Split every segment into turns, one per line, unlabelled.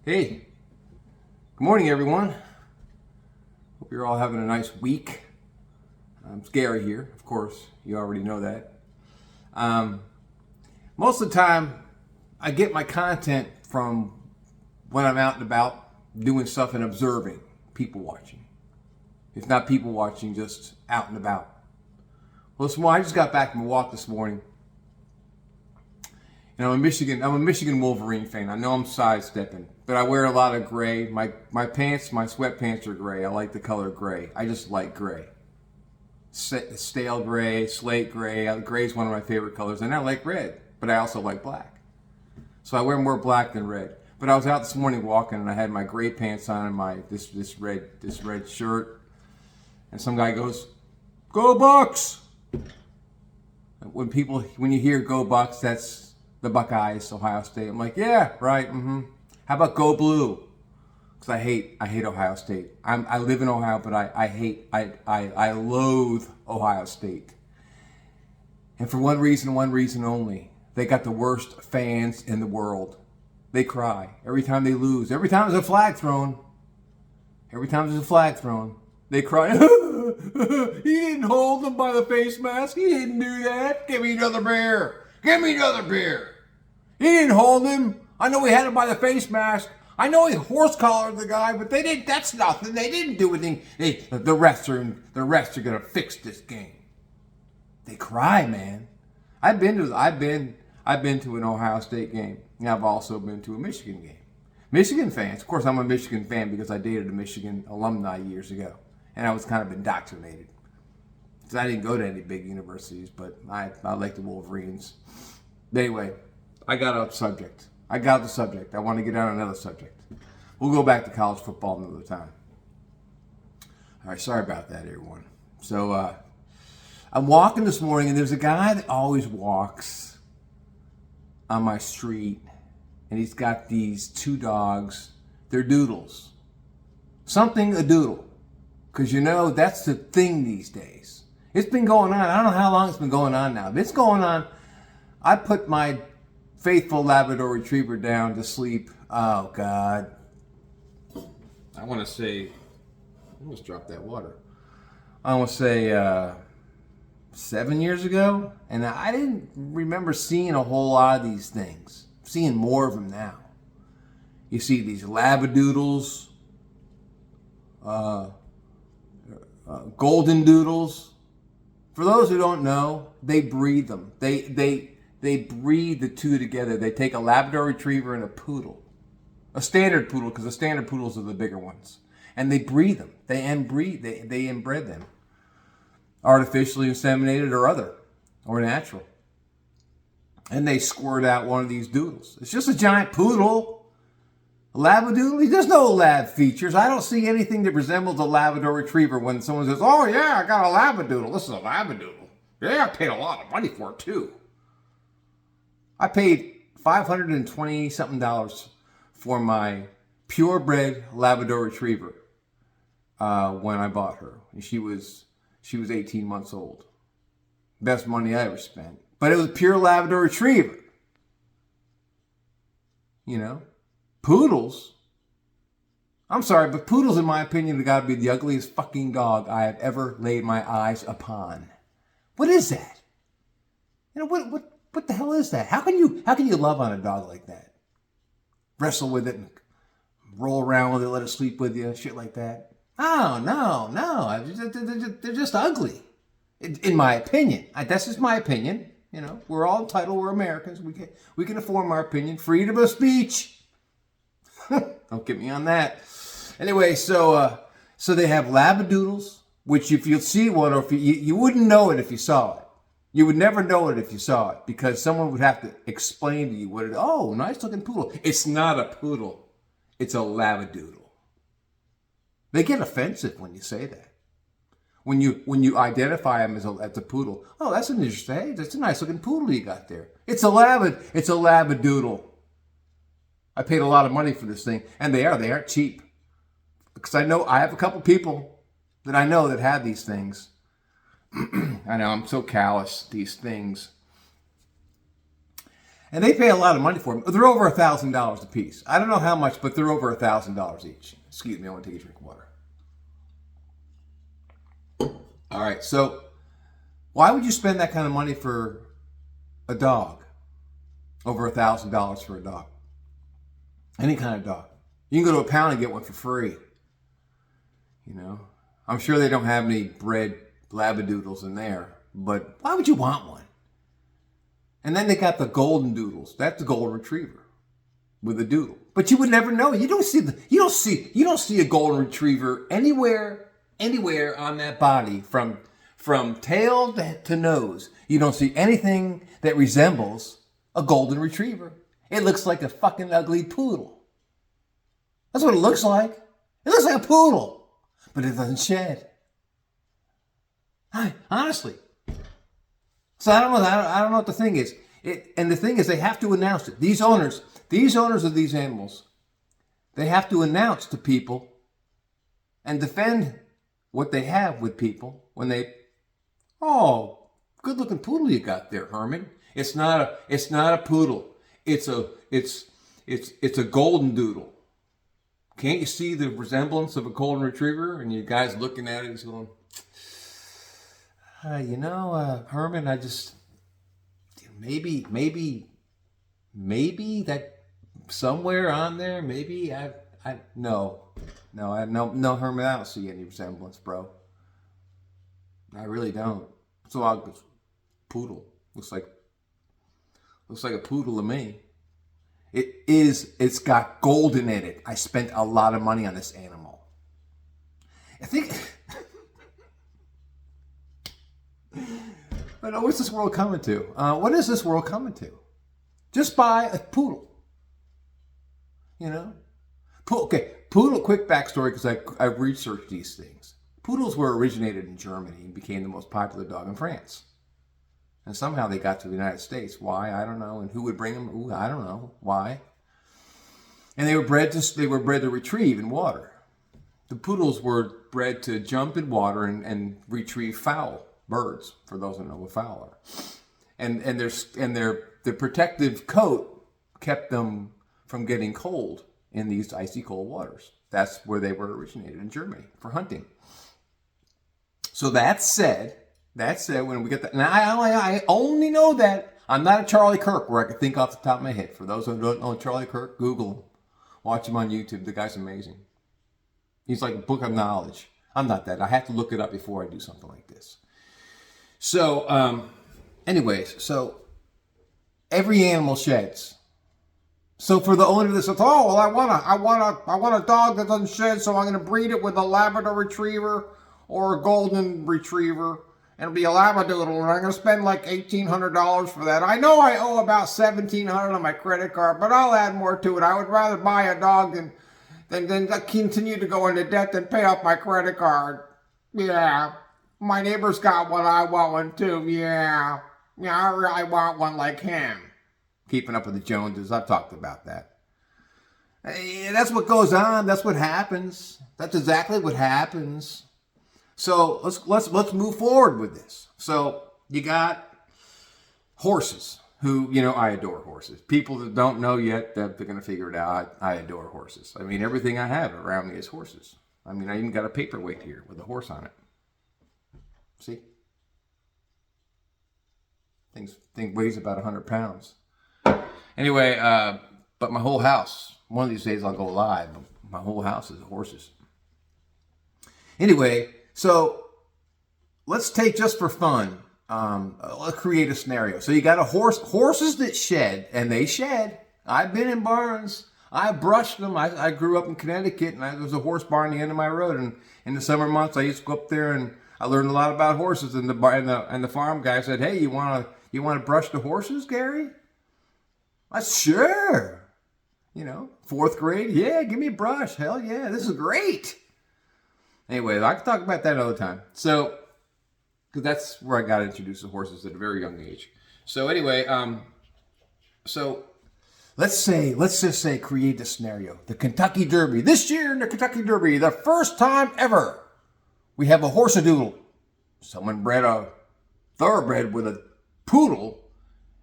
Hey, good morning, everyone. Hope you're all having a nice week. It's Gary here, of course. You already know that. Um, Most of the time, I get my content from when I'm out and about doing stuff and observing, people watching. If not people watching, just out and about. Well, I just got back from a walk this morning. And I'm a Michigan Wolverine fan. I know I'm sidestepping, but I wear a lot of gray. My pants, my sweatpants are gray. I like the color gray. I just like gray. Stale gray, slate gray. Gray is one of my favorite colors, and I like red, but I also like black. So I wear more black than red. But I was out this morning walking, and I had my gray pants on and my this red shirt. And some guy goes, "Go Bucks!" When you hear "Go Bucks," that's the Buckeyes, Ohio State. I'm like, yeah, right. How about Go Blue? Because I hate Ohio State. I live in Ohio, but I loathe Ohio State. And for one reason only. They got the worst fans in the world. They cry every time they lose. Every time there's a flag thrown. They cry. He didn't hold them by the face mask. He didn't do that. Give me another beer. He didn't hold him. I know he had him by the face mask. I know he horse collared the guy, but they didn't. That's nothing. They didn't do anything. The refs are gonna fix this game. They cry, man. I've been to an Ohio State game, and I've also been to a Michigan game. Michigan fans, of course, I'm a Michigan fan because I dated a Michigan alumni years ago, and I was kind of indoctrinated. Because I didn't go to any big universities, but I like the Wolverines. Anyway, I got off the subject. I want to get on another subject. We'll go back to college football another time. All right, sorry about that, everyone. So I'm walking this morning, and there's a guy that always walks on my street, and he's got these two dogs. They're doodles. Something a doodle. Because that's the thing these days. It's been going on. I don't know how long it's been going on now. But it's going on. I put my faithful Labrador Retriever down to sleep. Oh, God. I want to say, I almost dropped that water. I want to say 7 years ago. And I didn't remember seeing a whole lot of these things. I'm seeing more of them now. You see these Labradoodles, golden doodles. For those who don't know, they breed them. They breed the two together. They take a Labrador Retriever and a poodle. A standard poodle, because the standard poodles are the bigger ones. And they breed them. They inbred them. Artificially inseminated or natural. And they squirt out one of these doodles. It's just a giant poodle. A Labradoodle? There's no lab features. I don't see anything that resembles a Labrador Retriever when someone says, "Oh yeah, I got a Labradoodle. This is a Labradoodle. Yeah, I paid a lot of money for it too." I paid $520 something for my purebred Labrador Retriever when I bought her. And she was 18 months old. Best money I ever spent. But it was a pure Labrador Retriever. Poodles? I'm sorry, but poodles, in my opinion, have got to be the ugliest fucking dog I have ever laid my eyes upon. What is that? What the hell is that? How can you love on a dog like that? Wrestle with it and roll around with it, let it sleep with you, shit like that. Oh, no. They're just ugly. In my opinion. That's just my opinion. We're all entitled. We're Americans. We can form our opinion. Freedom of speech. Don't get me on that. Anyway, so they have Labradoodles, which if you'll see one, or if you wouldn't know it if you saw it. You would never know it if you saw it, because someone would have to explain to you what it is. Oh, nice looking poodle. It's not a poodle. It's a Labradoodle. They get offensive when you say that. When you identify them as a poodle. Oh, that's an interesting. Hey, that's a nice looking poodle you got there. It's a Labradoodle. I paid a lot of money for this thing, and they aren't cheap. Because I have a couple people that I know that have these things. I know, I'm so callous, these things. And they pay a lot of money for them. They're over $1,000 a piece. I don't know how much, but they're over $1,000 each. Excuse me, I want to take a drink of water. All right, so why would you spend that kind of money for a dog? Over $1,000 for a dog. Any kind of dog. You can go to a pound and get one for free. You know, I'm sure they don't have any bred labradoodles in there, but why would you want one? And then they got the golden doodles. That's the golden retriever with a doodle. But you would never know. You don't see a golden retriever anywhere on that body from tail to nose. You don't see anything that resembles a golden retriever. It looks like a fucking ugly poodle. That's what it looks like. It looks like a poodle, but it doesn't shed. Honestly. So I don't know what the thing is. And the thing is, they have to announce it. These owners of these animals, they have to announce to people and defend what they have with people when they, oh, good looking poodle you got there, Herman. It's not a poodle. It's a golden doodle. Can't you see the resemblance of a golden retriever? And you guys looking at it and going, Herman, I just, maybe that somewhere on there, maybe no, Herman, I don't see any resemblance, bro. I really don't. So I'll poodle. Looks like a poodle to me. It's got golden in it. I spent a lot of money on this animal. I think, but what's this world coming to? What is this world coming to? Just buy a poodle. You know? Poodle, quick backstory, because I've researched these things. Poodles were originated in Germany and became the most popular dog in France. And somehow they got to the United States. Why? I don't know. And who would bring them? Ooh, I don't know. Why? And they were bred to retrieve in water. The poodles were bred to jump in water and retrieve fowl, birds, for those who know what fowl are. And their protective coat kept them from getting cold in these icy cold waters. That's where they were originated, in Germany, for hunting. So that said, when we get that, and I only know that. I'm not a Charlie Kirk where I can think off the top of my head. For those who don't know Charlie Kirk, Google him. Watch him on YouTube. The guy's amazing. He's like a book of knowledge. I'm not that. I have to look it up before I do something like this. So, anyways, so every animal sheds. So for the owner that says, oh, well, I want a dog that doesn't shed, so I'm going to breed it with a Labrador Retriever or a Golden Retriever. It'll be a Labradoodle, and I'm going to spend like $1,800 for that. I know I owe about $1,700 on my credit card, but I'll add more to it. I would rather buy a dog than continue to go into debt than pay off my credit card. Yeah, my neighbor's got one. I want one too. Yeah, I really want one like him. Keeping up with the Joneses. I've talked about that. That's what goes on. That's what happens. That's exactly what happens. So let's move forward with this. So you got horses who, I adore horses. People that don't know yet, they're going to figure it out. I adore horses. I mean, everything I have around me is horses. I mean, I even got a paperweight here with a horse on it. See? Thing weighs about 100 pounds. Anyway, but my whole house, one of these days I'll go live, but my whole house is horses. Anyway, so let's take, just for fun, let's create a scenario. So you got horses that shed, and they shed. I've been in barns. I brushed them. I grew up in Connecticut, and there was a horse barn at the end of my road. And in the summer months, I used to go up there, and I learned a lot about horses. And the farm guy said, "Hey, you want to brush the horses, Gary?" I said, "Sure." 4th grade. Yeah, give me a brush. Hell yeah, this is great. Anyway, I can talk about that another time. So, because that's where I got introduced to horses at a very young age. So anyway, so let's just say create the scenario. The Kentucky Derby. This year in the Kentucky Derby, the first time ever, we have a horse-a-doodle. Someone bred a thoroughbred with a poodle,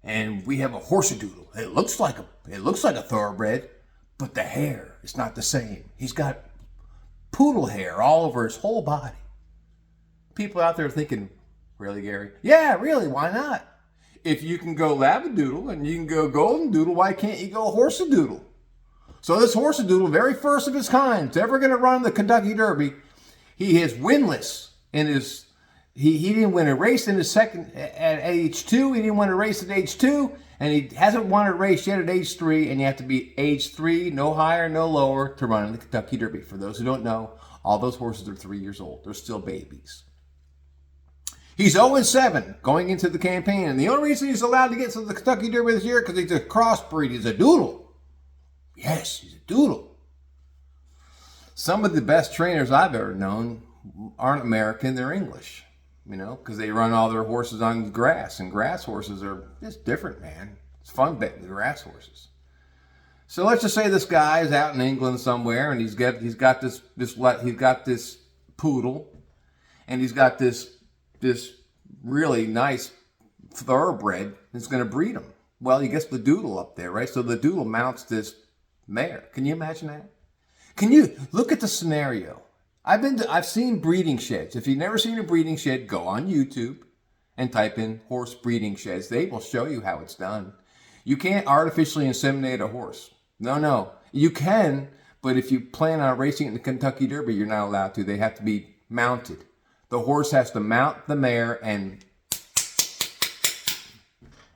And we have a horse-a-doodle. It looks like a thoroughbred, but the hair is not the same. He's got poodle hair all over his whole body. People out there thinking, really, Gary? Yeah, really, why not? If you can go labradoodle and you can go golden doodle, why can't you go horse-a-doodle? So this horse-a-doodle, very first of his kind, is ever going to run the Kentucky Derby. He is winless in his. He didn't win a race in his second at age 2. He didn't win a race at age 2, and he hasn't won a race yet at age 3. And you have to be age 3, no higher, no lower, to run in the Kentucky Derby. For those who don't know, all those horses are 3 years old. They're still babies. He's 0-7 going into the campaign, and the only reason he's allowed to get to the Kentucky Derby this year because he's a crossbreed. He's a doodle. Yes, he's a doodle. Some of the best trainers I've ever known aren't American; they're English. You know, because they run all their horses on grass, and grass horses are just different, man. It's fun betting the grass horses. So let's just say this guy is out in England somewhere, and he's got this poodle, and he's got this really nice thoroughbred that's going to breed him. Well, he gets the doodle up there, right? So the doodle mounts this mare. Can you imagine that? Can you look at the scenario? I've seen breeding sheds. If you've never seen a breeding shed, go on YouTube and type in horse breeding sheds. They will show you how it's done. You can't artificially inseminate a horse. No. You can, but if you plan on racing in the Kentucky Derby, you're not allowed to. They have to be mounted. The horse has to mount the mare and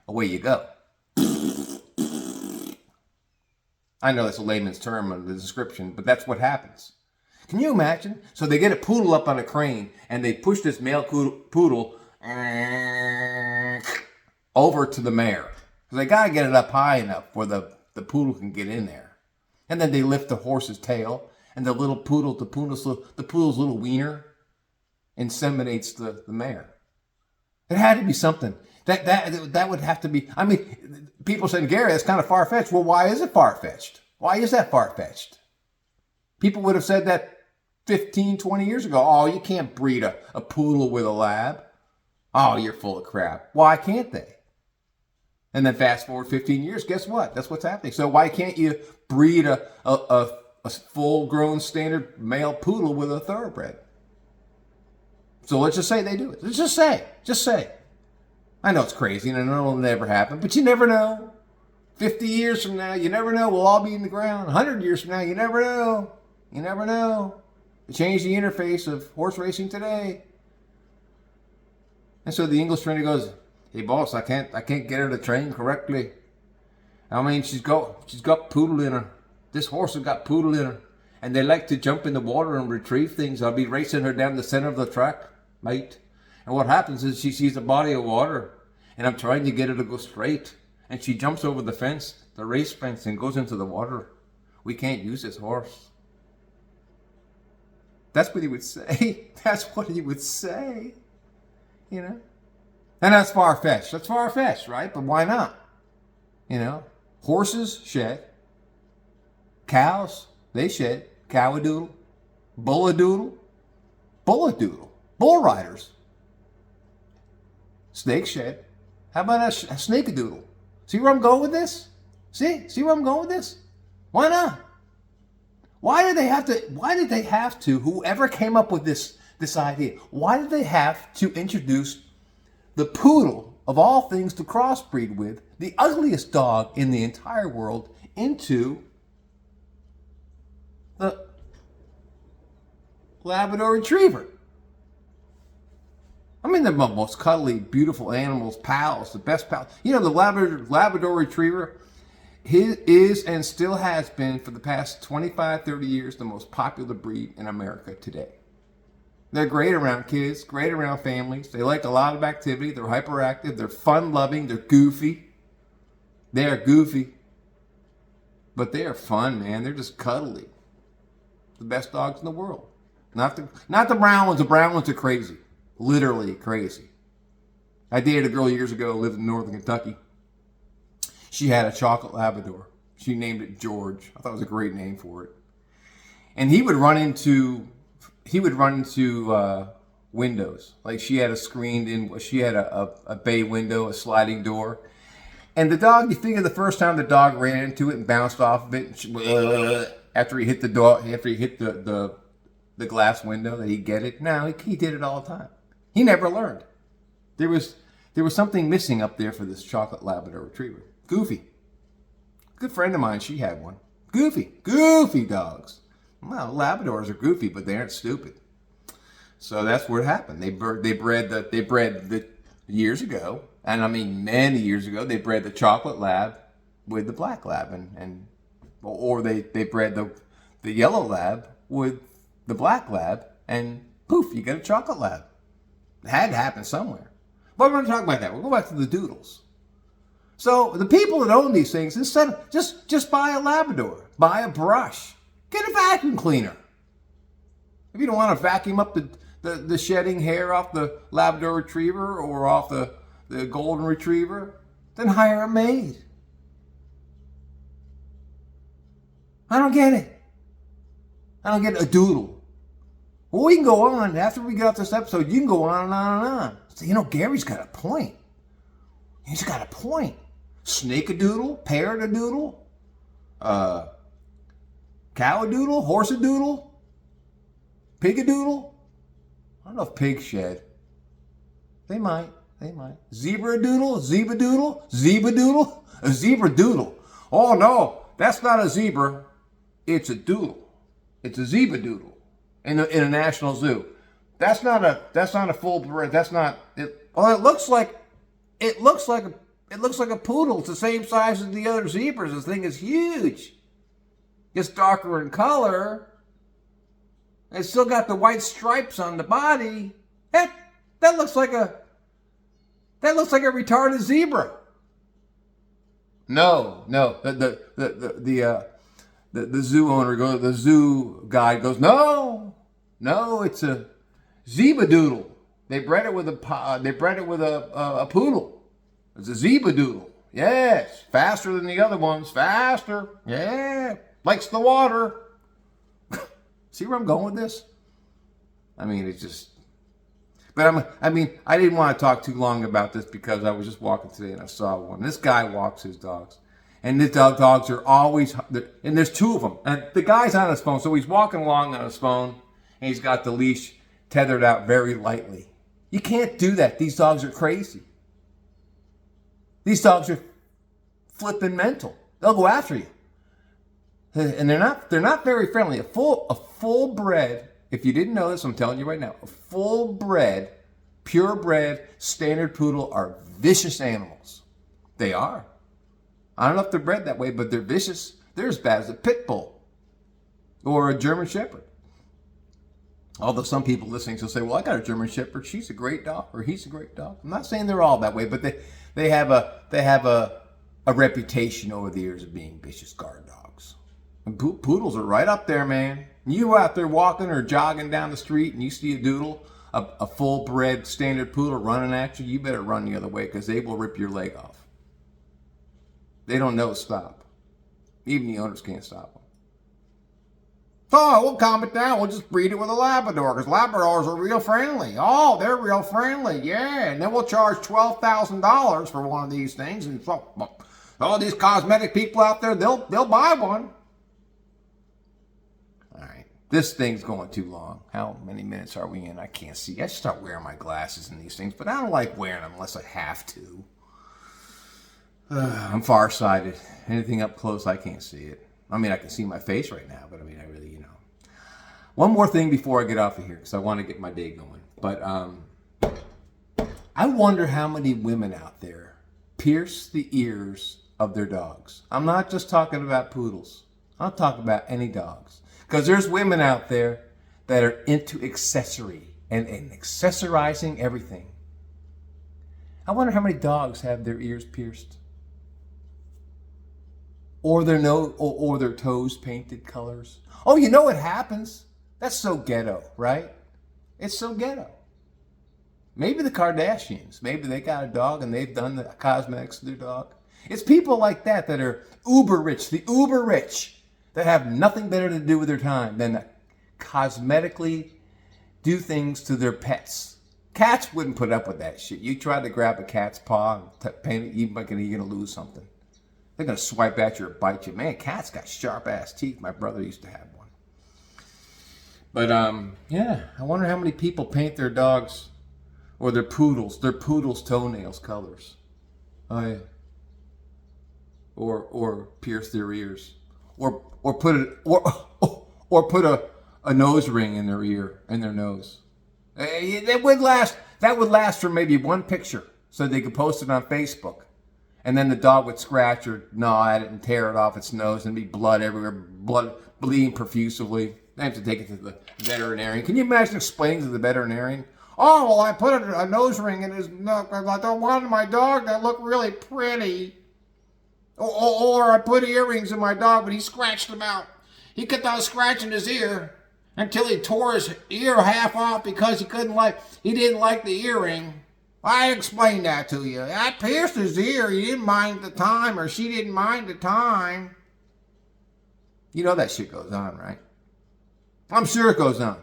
away you go. I know that's a layman's term in the description, but that's what happens. Can you imagine? So they get a poodle up on a crane, and they push this male poodle over to the mare. Because they got to get it up high enough where the poodle can get in there. And then they lift the horse's tail, and the poodle's little wiener inseminates the mare. It had to be something. That would have to be. I mean, people saying, Gary, that's kind of far-fetched. Well, why is it far-fetched? Why is that far-fetched? People would have said that 15, 20 years ago. Oh, you can't breed a poodle with a lab. Oh, you're full of crap. Why can't they? And then fast forward 15 years, guess what? That's what's happening. So why can't you breed a full-grown standard male poodle with a thoroughbred? So let's just say they do it. Let's just say. I know it's crazy and I know it'll never happen, but you never know. 50 years from now, you never know. We'll all be in the ground. 100 years from now, you never know. You never know. They changed the interface of horse racing today. And so the English trainer goes, hey boss, I can't get her to train correctly. I mean, she's got poodle in her. This horse has got poodle in her. And they like to jump in the water and retrieve things. I'll be racing her down the center of the track, mate. And what happens is she sees a body of water, and I'm trying to get her to go straight. And she jumps over the fence, the race fence, and goes into the water. We can't use this horse. That's what he would say. That's what he would say. You know? And that's far-fetched. That's far-fetched, right? But why not? You know? Horses shed. Cows, they shed. Cow-a-doodle. Bull-a-doodle. Bull-a-doodle. Bull riders. Snake shed. How about a snake-a-doodle? See where I'm going with this? See where I'm going with this? Why not? Why did they have to, whoever came up with this idea, why did they have to introduce the poodle, of all things to crossbreed with, the ugliest dog in the entire world, into the Labrador Retriever? I mean, they're the most cuddly, beautiful animals, pals, the best pals. You know, the Labrador Retriever, he is and still has been for the past 25, 30 years the most popular breed in America today. They're great around kids, great around families. They like a lot of activity. They're hyperactive. They're fun-loving. They're goofy. They are goofy. But they are fun, man. They're just cuddly. The best dogs in the world. Not the brown ones. The brown ones are crazy. Literally crazy. I dated a girl years ago who lived in northern Kentucky. She had a chocolate Labrador. She named it George. I thought it was a great name for it. And he would run into windows. Like she had a bay window, a sliding door. And the dog, you figure the first time the dog ran into it and bounced off of it, after he hit the door, after he hit the glass window, that he'd get it. No, he did it all the time. He never learned. There was something missing up there for this chocolate Labrador Retriever. Goofy. Good friend of mine, she had one. Goofy dogs. Well, Labradors are goofy, but they aren't stupid. So that's what happened. They bred the years ago, and I mean many years ago, they bred the chocolate lab with the black lab, or they bred the yellow lab with the black lab, and poof, you get a chocolate lab. It had to happen somewhere. But we're going to talk about that. We'll go back to the doodles. So the people that own these things, instead of just buy a Labrador, buy a brush, get a vacuum cleaner. If you don't want to vacuum up the shedding hair off the Labrador Retriever or off the Golden Retriever, then hire a maid. I don't get it. I don't get a doodle. Well, we can go on. After we get off this episode, you can go on and on and on. So, Gary's got a point. He's got a point. Snake-a-doodle, parrot-a-doodle, cow-a-doodle, horse-a-doodle, pig-a-doodle. I don't know if pigs shed. They might. Zebra-a-doodle, zebra-doodle, zebra-doodle, a zebra-doodle. Oh, no, that's not a zebra. It's a doodle. It's a zebra-doodle in a national zoo. That's not a full bred. That's not it. Well, it looks like a poodle. It's the same size as the other zebras. This thing is huge. It's darker in color. It's still got the white stripes on the body. That looks like a retarded zebra. No. The zoo owner goes. The zoo guide goes. No, it's a zebra-doodle. They bred it with a poodle. It's a zebra-doodle. Yes, faster than the other ones. Faster. Yeah, likes the water. See where I'm going with this? I mean, it's just. But I didn't want to talk too long about this because I was just walking today and I saw one. This guy walks his dogs. And the dogs are always, and there's two of them. And the guy's on his phone, so he's walking along on his phone, and he's got the leash tethered out very lightly. You can't do that. These dogs are crazy. These dogs are flipping mental. They'll go after you. And they're not very friendly. A full bred, if you didn't know this, I'm telling you right now, a full bred, purebred, standard poodle are vicious animals. They are. I don't know if they're bred that way, but they're vicious. They're as bad as a pit bull or a German Shepherd. Although some people listening will say, well, I got a German Shepherd. She's a great dog, or he's a great dog. I'm not saying they're all that way, but they have a reputation over the years of being vicious guard dogs. And poodles are right up there, man. You out there walking or jogging down the street and you see a doodle, a full-bred standard poodle running at you, you better run the other way because they will rip your leg off. They don't know to stop. Even the owners can't stop them. So we'll calm it down. We'll just breed it with a Labrador because Labradors are real friendly. Oh, they're real friendly. Yeah. And then we'll charge $12,000 for one of these things. And so all these cosmetic people out there, they'll buy one. All right. This thing's going too long. How many minutes are we in? I can't see. I should start wearing my glasses and these things, but I don't like wearing them unless I have to. I'm farsighted. Anything up close, I can't see it. I mean, I can see my face right now, but I mean, I really, One more thing before I get off of here, because I want to get my day going. But I wonder how many women out there pierce the ears of their dogs. I'm not just talking about poodles. I'm talking about any dogs. Because there's women out there that are into accessory and accessorizing everything. I wonder how many dogs have their ears pierced. Or their nose, or their toes painted colors. Oh, you know what happens? That's so ghetto, right? It's so ghetto. Maybe the Kardashians, maybe they got a dog and they've done the cosmetics to their dog. It's people like that that are uber rich, the uber rich, that have nothing better to do with their time than to cosmetically do things to their pets. Cats wouldn't put up with that shit. You tried to grab a cat's paw and paint it, you're going to lose something. They're going to swipe at you or bite you. Man, cats got sharp-ass teeth. My brother used to have one. But, yeah, I wonder how many people paint their dogs or their poodles toenails colors. Oh, yeah. Or pierce their ears. Or put a nose ring in their ear, in their nose. That would last for maybe one picture, so they could post it on Facebook, and then the dog would scratch or gnaw at it and tear it off its nose, and be blood everywhere, blood bleeding profusely. They have to take it to the veterinarian. Can you imagine explaining to the veterinarian? Oh, well, I put a nose ring in his nose. I don't want my dog to look really pretty. Or I put earrings in my dog, but he scratched them out. He kept on scratching his ear until he tore his ear half off because he didn't like the earring. I explained that to you. I pierced his ear. He didn't mind the time, or she didn't mind the time. You know that shit goes on, right? I'm sure it goes on.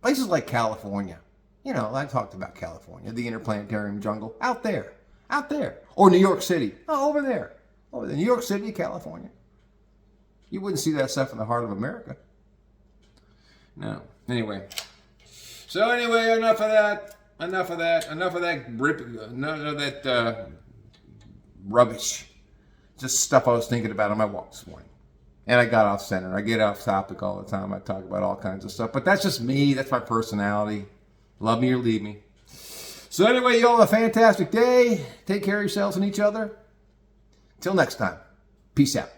Places like California. You know, I talked about California, the interplanetary jungle, out there. Or New York City, over there. Over there, New York City, California. You wouldn't see that stuff in the heart of America. No. Anyway. So anyway, enough of that rubbish. Just stuff I was thinking about on my walk this morning. And I got off center. I get off topic all the time. I talk about all kinds of stuff. But that's just me. That's my personality. Love me or leave me. So anyway, you all have a fantastic day. Take care of yourselves and each other. Till next time. Peace out.